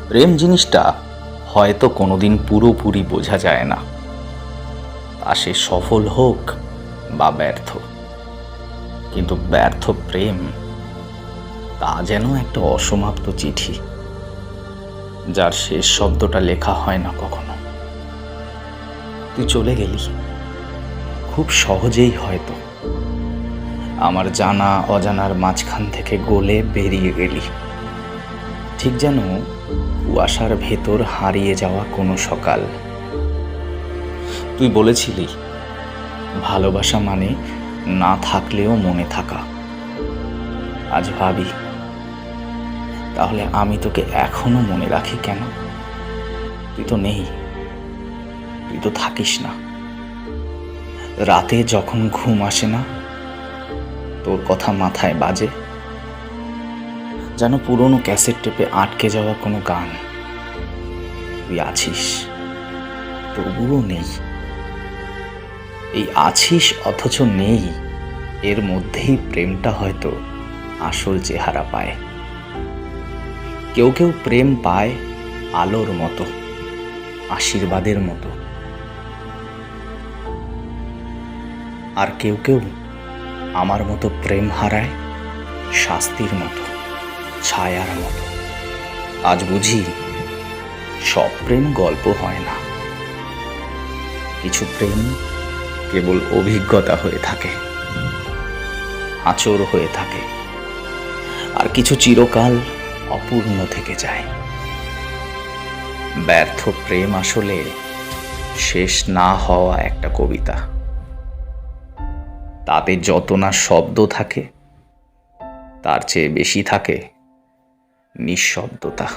প্রেম জিনিসটা হয়তো কোনোদিন পুরোপুরি বোঝা যায় না, তা সে সফল হোক বা ব্যর্থ। কিন্তু ব্যর্থ প্রেম তা যেন একটা অসমাপ্ত চিঠি, যার শেষ শব্দটা লেখা হয় না কখনো। তুই চলে গেলি খুব সহজেই, হয়তো আমার জানা অজানার মাঝখান থেকে গলে বেরিয়ে গেলি, ঠিক যেন কুয়াশার ভেতর হারিয়ে যাওয়া কোনো সকাল। তুই বলেছিলি ভালোবাসা মানে না থাকলেও মনে থাকা। আজ ভাবি, তাহলে আমি তোকে এখনো মনে রাখি কেন? তুই তো নেই, তুই তো থাকিস না। রাতে যখন ঘুম আসে না, তোর কথা মাথায় বাজে, যেন পুরনো ক্যাসেট টেপে আটকে যাওয়া কোনো গান। তুই আছিস, তবুও নেই। এই আছিস অথচ নেই, এর মধ্যেই প্রেমটা হয়তো আসল চেহারা পায়। কেউ কেউ প্রেম পায় আলোর মতো, আশীর্বাদের মতো, আর কেউ কেউ আমার মতো প্রেম হারায় শাস্তির মতো, ছায়ার মতো। আজ বুঝি সব প্রেম গল্প হয় না, কিছু প্রেম কেবল অভিজ্ঞতা হয়ে থাকে, আঁচড় হয়ে থাকে, আর কিছু চিরকাল অপূর্ণ থেকে যায়। ব্যর্থ প্রেম আসলে শেষ না হওয়া একটা কবিতা, তাতে যত না শব্দ থাকে, তার চেয়ে বেশি থাকে নিঃশব্দতা।